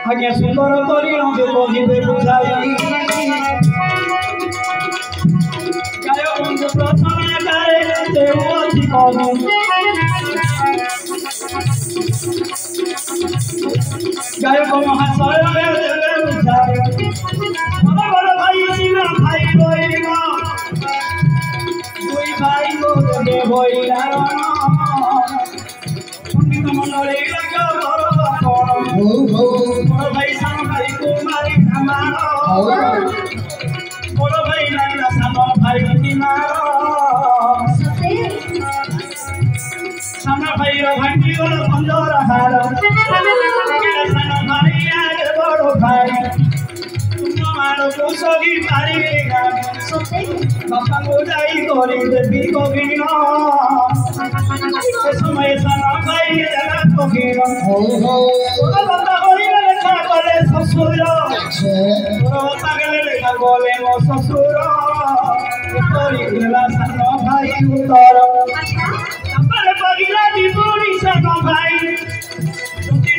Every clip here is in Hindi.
आज्ञा सुंदर करी बुझाई गायक महाशय बड़ भाई भाई दुई भाई पंडित मंडली बड़ भाई सान भाई को मारी बड़ भाई लागला सान भाई की सान भाई भांगी पंदर हार सान भाई आगे बड़ भाई तुम मारो को सगी पारी बापा को जाई करी देवी कबिन समय सान भाई जगह कबिन बापा करी लेखा करे ससुर बापा गले लेखा बोले मो ससुर करी देला सान भाई उतर अपने पगिला दीपुरी सान भाई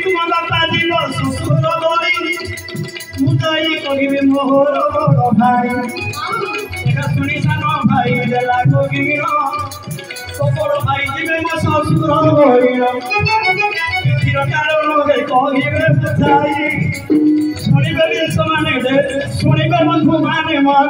तुम बापा दिल ससुर बोली मुदाई करिबे मोहर बड़ भाई एका सुनी सान भाई देला कबिन बड़ भाई जीवे मो ससुर बोलिल सुनिबे बंधु माने मन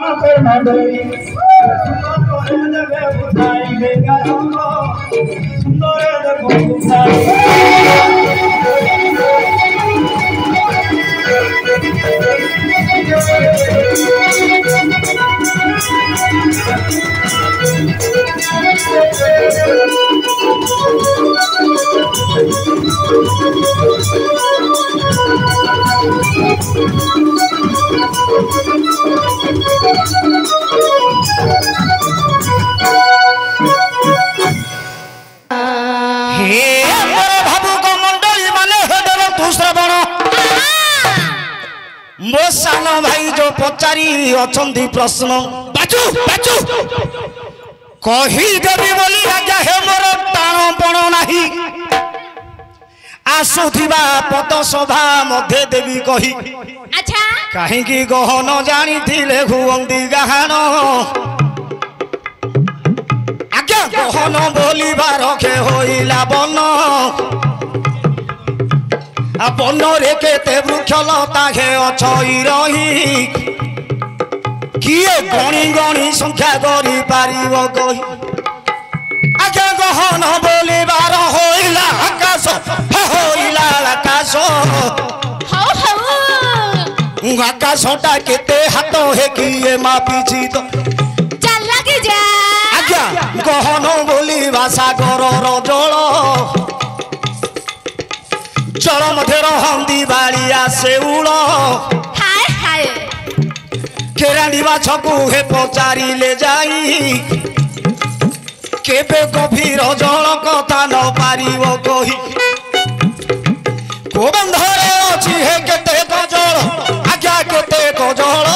सुंदर मो सान भाई जो पचारी अछंती प्रश्न बाचू बाचू कही देवी बोली आज्ञा हे मोर टाण पण नाही आसुथिबा पद सभा मध्य देवी कही अच्छा कहीं गहन जानी थिले हुवंती गाहाण आज्ञा गहन बोलिबा रखे होइला बन बन रे केते वृक्षलता हे अछई रही किए गणी गणी संख्या करी पारिबो कही आगे गहन बोलिबार होइला आकाश होइला आकाश आकाशटा केते हाथ हे किए मापिछि तो चल लगी जा आज्ञा गहन बोलिबा सागर जल जल मध्य रहंदी बालिया सेउल हाय हाय केरांडी बाछकु हे पचारी ले जाई केबे गभीर जल कथा न पारिबो कही को बंधरे अछि हे केते जल आज्ञा केते जल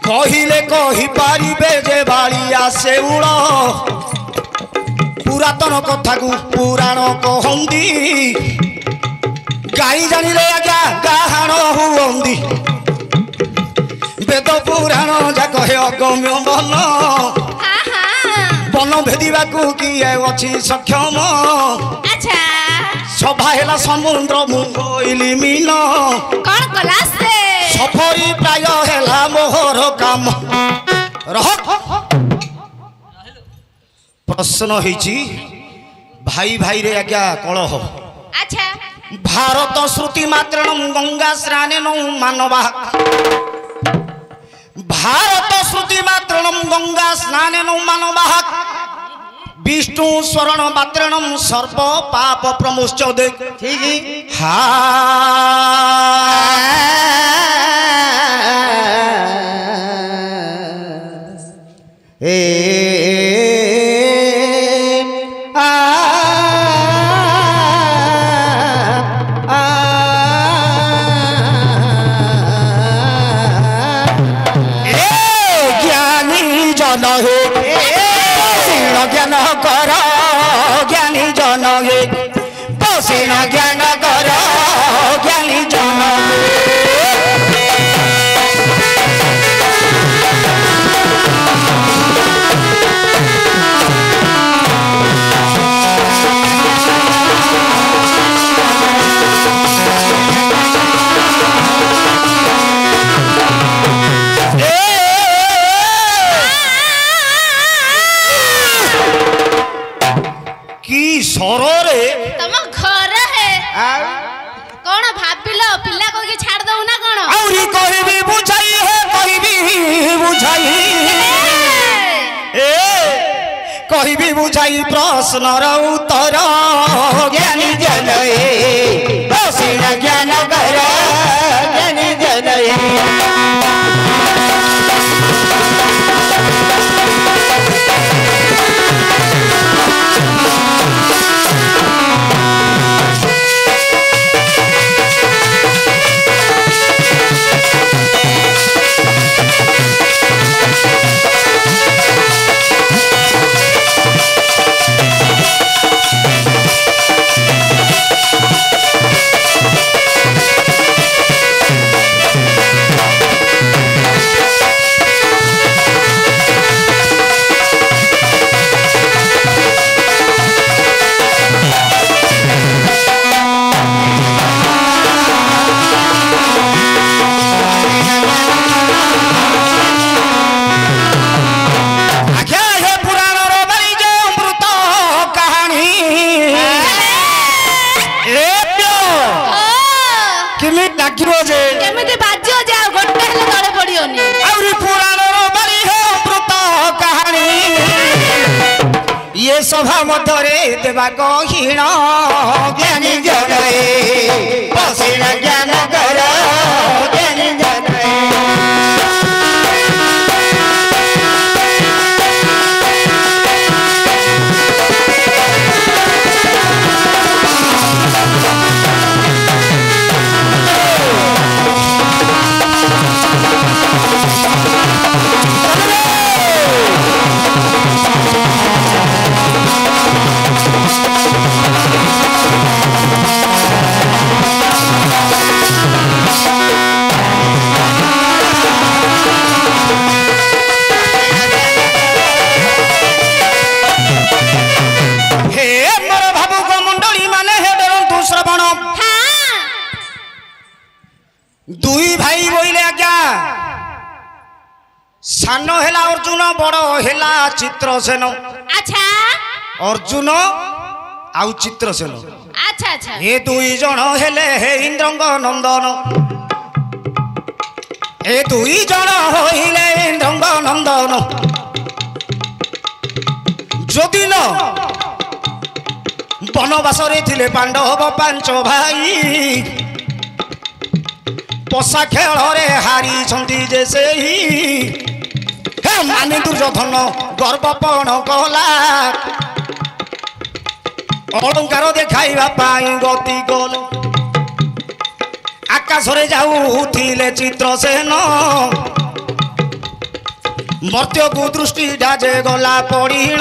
कहिले कही पारिबे जे बालिया सेउल पुरातन कथा को पुराण कहंदी गाई जानी रे आज्ञा गाहाण हुवंदी वेद पुराण जाक हे अगम्य बन बन भेदिबा को किए अछि सक्षम अच्छा सभा हेला समुद्र मुंगइली मीन कौन कला से सफरी प्राय हेला मोहर काम रह प्रश्न होइछि भाई भाई रे आज्ञा कलह अच्छा भारत श्रुति मात्रणम गंगा स्नानेन मानवा भारत श्रुति मात्रणम गंगा स्नानेन मानवा विष्णु स्वरण मात्रणम सर्व पाप प्रमुच्यते ठीक हा जन हे पसीन ज्ञान कर ज्ञानी जन हे पसीन ज्ञान कर ज्ञानी जन सरोरे तम घर है कौन भाबिलो पिल्ला को के छाड़ दऊ ना कौन औरी कहबी बुझाई है कहबी बुझाई ए कहबी बुझाई प्रश्न र उत्तर ज्ञानी जन ए पसीन ज्ञान कर ज्ञानी जन सभा मध्य देवा कहीण ज्ञानी जन पसीन ज्ञान कर ज्ञानी जन दुई भाई बोले आज्ञा सान हेला अर्जुन बड़ हेला चित्रसेन अच्छा अर्जुन आउ चित्रसेन अच्छा अच्छा ये दुई जन हेले हे इंद्रंग नंदन ए दुई जन होइले इंद्रंग नंदन जदिन बनवास रे थिले पांडव पांच भाई पशा खेल रे हारी छंती जे से हे मानी दुर्योधन गर्वपण कला अलंकार देखाइबा पाई गति गल आकाश रे जाऊथिले चित्रसेन मर्त्य को दृष्टि डाजे गला पड़ीण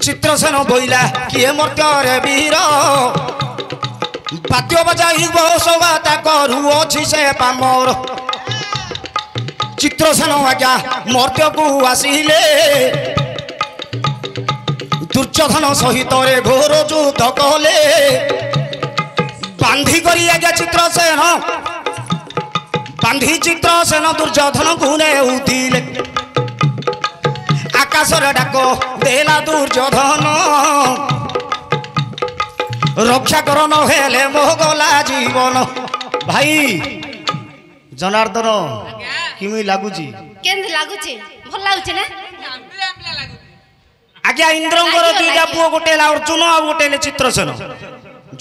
चित्रसेन बोइला किए मर्त्य रे वीर बाद्य बजाई बसगाता करू अछि से पामर चित्रसेन आज्ञा मर्त्य को आसिले दुर्योधन सहित रे घोर युद्ध कले बांधी करी आज्ञा चित्रसेन बांधी चित्रसेन दुर्योधन को नेउथिले आकाश रे डाक देला दुर्योधन रक्षा कर न हेले मोह गला जीवन भाई जनार्दन किमी लागुची केंद लागुची भल लागुची ना आज्ञा इंद्रंगर दुईटा पुओ गोटे अर्जुन आ गोटे चित्रसेन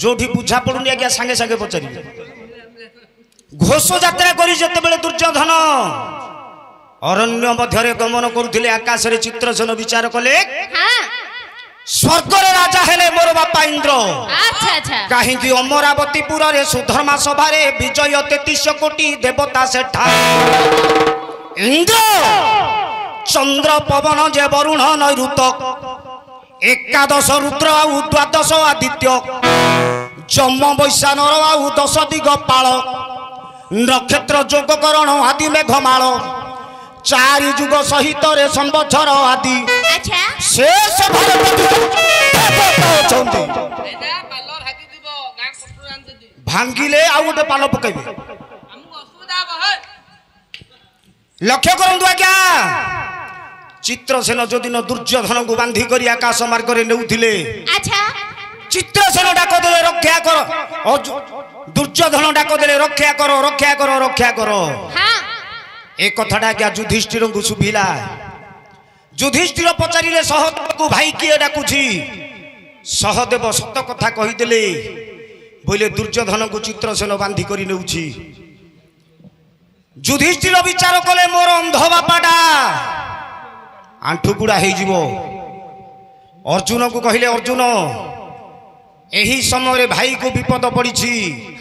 जोठी बुझा पड़ुनी आज्ञा सांगे सांगे पचारि घोष यात्रा करी जते बेले दुर्योधन अरण्य मध्य गमन करुथिले आकाश रे चित्रसेन विचार कले हां स्वर्ग रे राजा हेले मोर बापा इंद्र अच्छा अच्छा कहीं अमरावतीपुर रे सुधर्मा सभा रे विजय 33 कोटी देवता सेठा इंद्र चंद्र पवन जे वरुण नैऋत एकादश रुद्र आउ द्वादश आदित्य जम वैशानर आउ दश दिगपाल नक्षत्र जोगकरण आदि मेघमाल चारि जुग सहित रे संवत्सर आदि अच्छा शेष भांगिले आउ गोटे पाल पकेबे लक्ष्य करंतु आज्ञा चित्रसेन जो दिन दुर्योधन को बांधी करी आकाश मार्ग रे नेउथिले अच्छा चित्रसेन डाक देले रक्षा कर दुर्योधन डाक देले रक्षा करो रक्षा करो रक्षा करो हां ए कथाटा क्या युधिष्ठिर को सुभिला युधिष्ठिर पचारिले सहदेव को भाई किए डाकुछि सहदेव सत कथा कहिदेले बोले दुर्योधन को चित्रसेन बांधी करी नेउछि युधिष्ठिर विचार कले मोर अंध बापाटा आंठुकुड़ा हो अर्जुन को कहले अर्जुन एही समय भाई को विपद पड़ी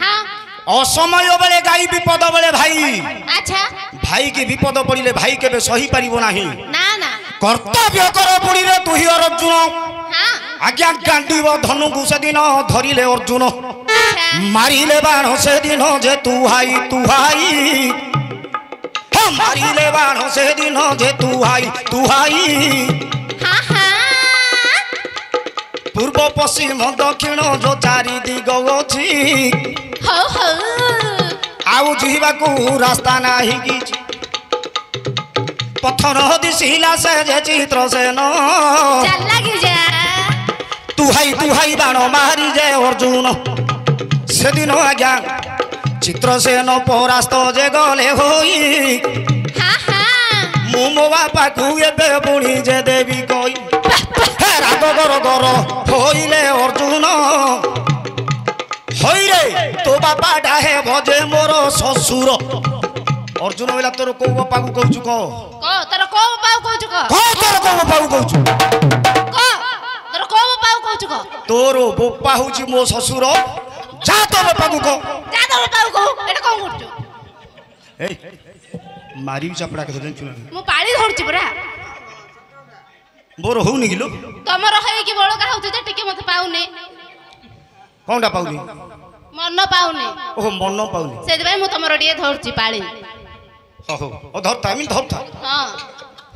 हां असमय बेले गाई विपद बेले भाई अच्छा भाई की विपद पड़िले भाई केबे सही पारिबो नाही ना ना कर्तव्य कर पुणी रे तुही अर्जुन हां आज्ञा गांडीव धनु को से दिन धरिले अर्जुन अच्छा मारिले बाण से दिन जे तू हाई मारिले बाण से दिन जे तू हाई हां हां पूर्व पश्चिम दक्षिण जो चारि दिग अछि हो हो आउ जीवा को रास्ता नाही कि पत्थर दिसिला से जे चित्रसेन चल लगी जा तू हाई बाण मारी जे अर्जुन से दिन आज्ञा चित्रसेन परास्त जे गले होई हां हां मु मो बापा को एबे पुणी जे देवी कई राग गर होइले अर्जुन हई रे तो बापा डाहे भजे मोर ससुर अर्जुन बोला तोर को बापा को कहू को तोर को बापा कहू को तोर को बापा को कहू तोर को बापा कहू को तोर बापा होची मो ससुर जा तो बापा को कह जा तो बापा को एटा कोन करछु ए मारी चपड़ा के जानछु मु पानी धरछि परा बोर होउनी किलो तमरो है कि बळका होतु जे टिके मते पाउने कोनटा पाउनी मन पाउने ओह मन पाउनी सेति भाई मु तमरो डिए धरछि पानी हो ओ धरता आमी धरता हां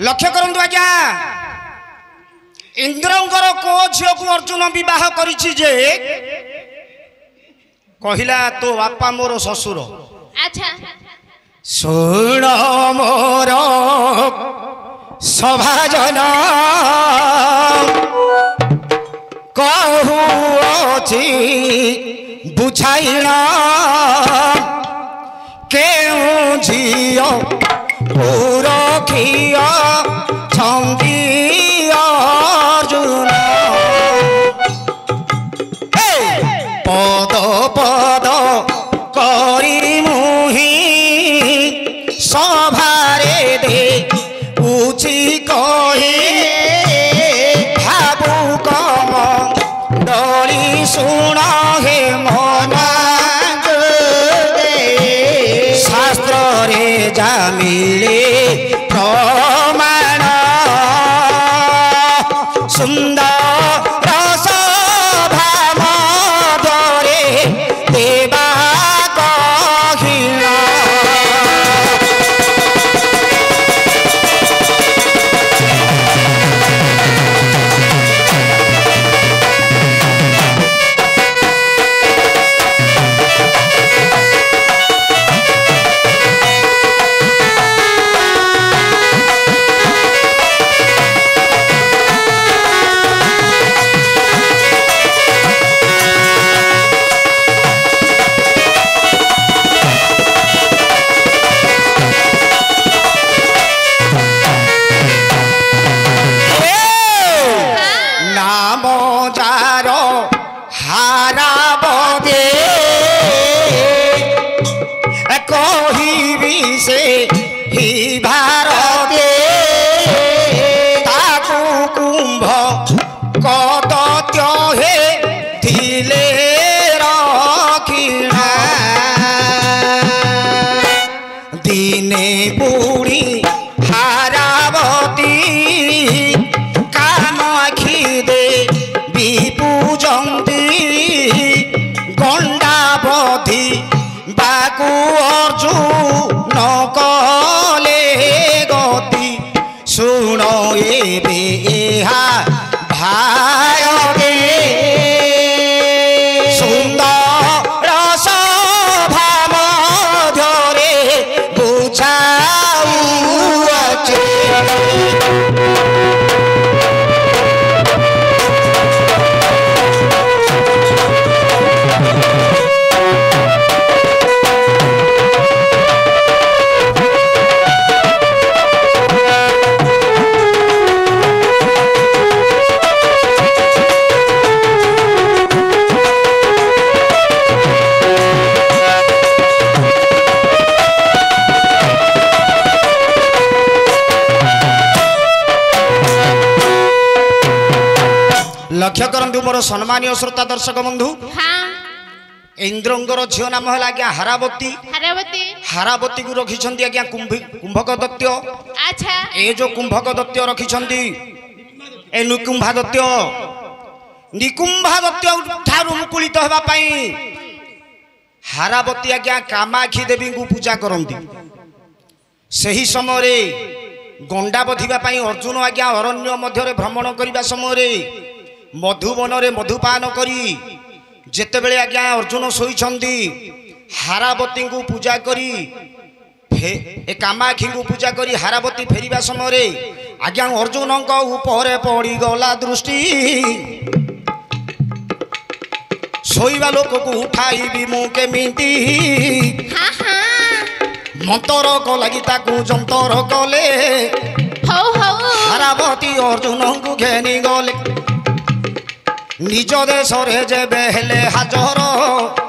लक्ष्य करंतु आज्ञा इंद्रंकर को झियो को अर्जुन विवाह करिछि जे कहिला तो बापा मोर ससुर अच्छा सुन मोर सभाजन कहूछि बुझाइना केउ झियो पुरखिया छंगी अर्जुन पद पद करी मुहि सभारे दे उची कहे भाबु कम डरी सुण हे मना शास्त्र रे जा मिले प्रमाण सुंदर दिने बुढ़ी ତାକୁ ଅର୍ଜୁନ କଲେ ଗତି ଶୁଣ ଏବେ ଏହା ଭାଇରେ ସୁନ୍ଦର ସଭା ମଧ୍ୟରେ ବୁଝାଉଅଛି। लक्ष्य करंतु मोर सम्मानीय श्रोता दर्शक बंधु हाँ इंद्रंगर झील नाम है आज्ञा हारावती हरावती हारावती को रखिछंती आज्ञा कुंभक दैत्य अच्छा ए जो कुंभक दैत्य रखिछंती ए निकुंभा दैत्य ठारू मुकुलित हेबा पई हारावती आज्ञा कामाक्षी देवी को पूजा करंती। सही समय रे गंडा बधिबा पई अर्जुन आज्ञा अरण्य मध्य भ्रमण करबा समय रे मधुवन रे मधुपान करी जेतेबेले आज्ञा अर्जुन सोईछंती हारावती को पूजा करी ए कामाक्षी को पूजा करी हारावती फेरिबा समय रे आज्ञा अर्जुन को ऊपर पड़ी गला दृष्टि सोईबा लोक को उठाई मु केमिति हाँ हाँ मंतर को लगी ताकू जंतर कले हौ हौ हारावती अर्जुन को घेनी गले निज देश रे जेबे हेले हाजर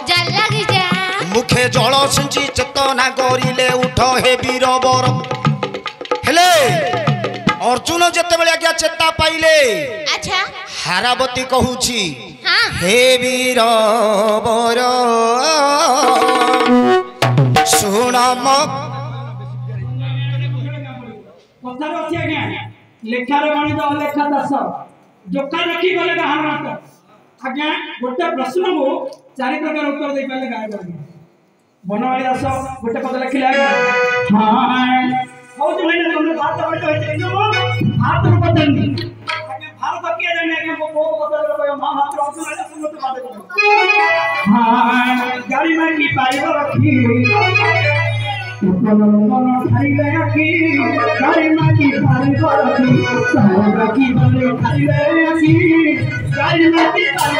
जल लगी जा मुखे जल सिंची चेतना करिले उठ हे वीर बर हेले अर्जुन जेतेबेले आज्ञा चेता पाइले अच्छा हारावती कहूची हाँ हे वीर बर शुण कथार अच्छी आज्ञा लेखार गणित अलेखा दास जोका रखी गले बाहर मात आज्ञा गोटे प्रश्न को चारि प्रकार उत्तर दे पाले गाय आज्ञा बनवाड़ी दास गोटे पद लिखिले आज्ञा हां हो तो भाई तुम भारत बैठ होते जो भारत को पतंदी आज्ञा भारत किया जाने आज्ञा वो बहुत बदल रहा महाभारत अर्जुन वाला सुनत बात को हां गाड़ी में की पाइब रखी मन खाइले आखि गाड़ी माटी पानी करती सारा की बने खाइले आखि गाड़ी माटी पानी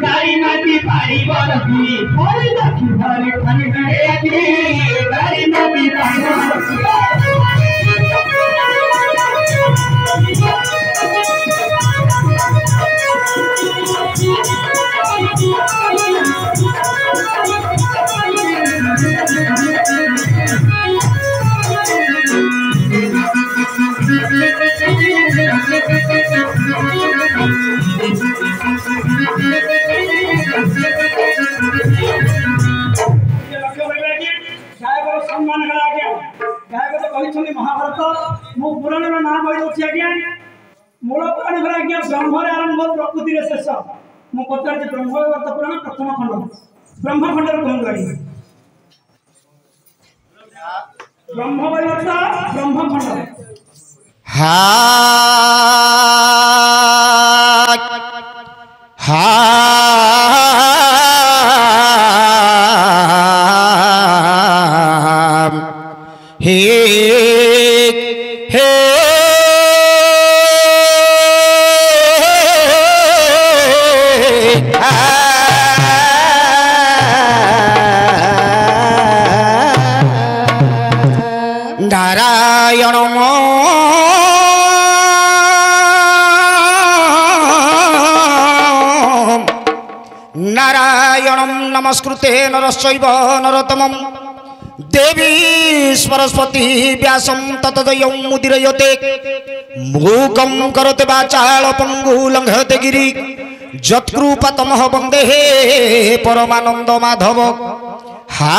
गाड़ी माटी पानी बरती हरी देखी हरी खाली गाड़ी माटी पानी महाभारत मो पुराण ना कही आज्ञा मूल पुराण घर आज्ञा ब्रह्म आरंभ प्रकृति शेष मु पचार ब्रह्मवैवर्त पुराण प्रथम खंड ब्रह्मखंड कहूँ आज्ञा ब्रह्मवैवर्त ब्रह्मखंड हा हा नारायणं नमस्कृते नरश्चैव नरोत्तमं देवी सरस्वती व्यासं ततोदयं मुदीरयते मूकं करोति वाचालं पङ्गुं लङ्घयते गिरि यत्कृपातमः वन्दे परमानन्द माधव हा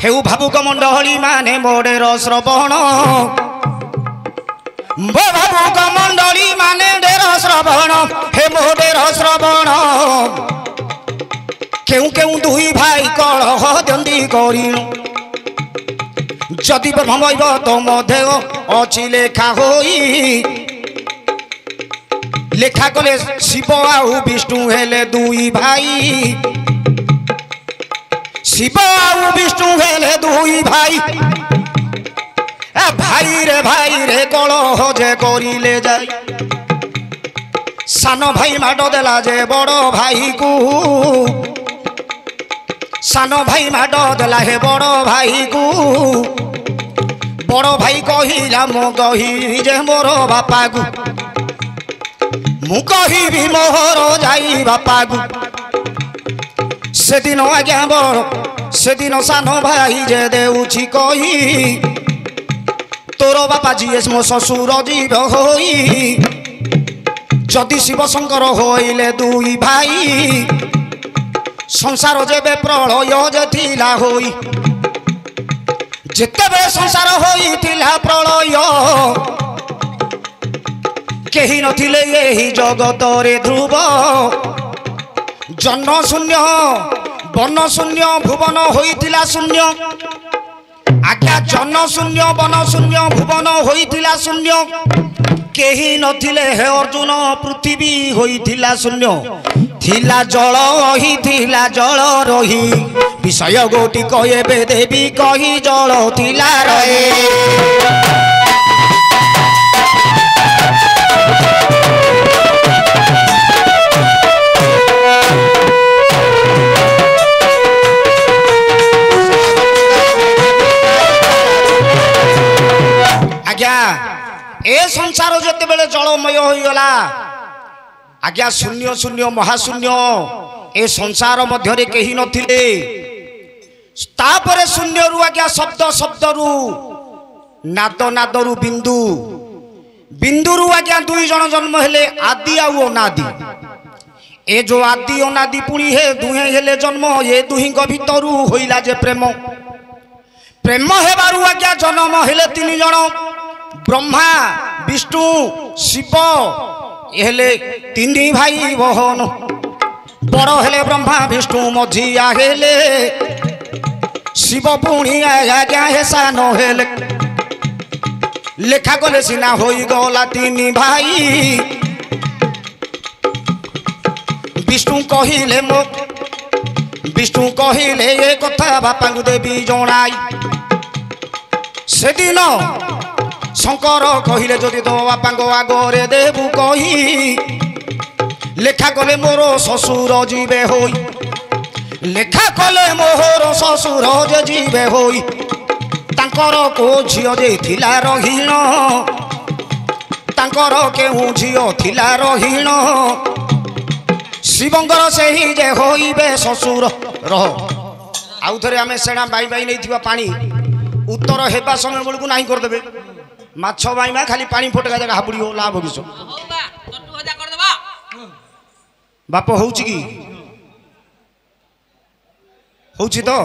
हेउ भावुक मंडली माने मोडेर श्रवण भावुक मंडली माने डेर श्रवण हे मोडेर श्रवण केउ केउ दुई भाई कलह दंडी करिणु जदि ब्रह्मैव तम देव अछि लेखा होई लेखा कले शिव आउ विष्णु हेले दुई भाई शिव आउ विष्णु हेले दुई भाई भाई रे कलह जे करिले जाई सान भाई माड देला जे बड़ भाई को सान भाई माड देला हे बड़ भाई को बड़ भाई कहिला मो कही जे मोर बापा को मु कहिबी मोहर जाई बापा को से दिन आज्ञा बड़ से दिन सान भाई जे देउछि कही तोर बापा जीए मो ससुर जीव होई जदि शिव शंकर होइले दुई भाई संसार जेबे प्रलय जे थिला होई जेतेबे संसार होइथिला प्रलय केही नथिले एही जगत रे ध्रुव जन्म शून्य वन शून्य भुवन होइथिला शून्य आज्ञा जन शून्य वन शून्य भुवन होइथिला शून्य केही नथिले हे अर्जुन पृथ्वी होइथिला शून्य थिला जल होइथिला जल रही विषय गोटी कहेबे देवी कही जल थिला रहे ए संसार जते बेले जलमय होइगला आज्ञा शून्य शून्य महाशून्य ए संसार मध्यरे केही नथिले तापरे शून्य रु आज्ञा शब्द शब्द रु नाद नाद रु बिंदु बिंदु रु आज्ञा दुई जन जन्म हेले आदि आ अनादि ए जो आदि अनादि पुणी हे दुहे हेले जन्म ए दुही भीतरु होइला जे प्रेम प्रेम हेबारु आज्ञा जन्म हेले तीन जन ब्रह्मा विष्णु शिव हेले तीन भाई बहन बड़ हेले ब्रह्मा विष्णु मझिया हेले शिव पुणी आज्ञा हे सान हेले लेखा गले सिना होई गला तीन भाई विष्णु कहिले मो विष्णु कहिले ए कथा बापा को देवी जणाई से दिन शंकर कहिले जदि तो बापा आगरे देबू कही लेखा कले मोर ससुर जीवे होई लेखा कले मोहर ससुर जे जीवे होई तांकर को झियो जे थिला रहीण तांकर केहू झियो थिला रहीण शिवंकर सेही जे होइबे ससुर रह आउ थरे आमे सेणा बाई बाई नै थिबा पानी उत्तर हेबा समय बेलकु नाही कर देबे माछ बाईमा खाली पानी फोटका जगह हापुड़ी हो लाभ किसो बाप होउची की होउची तो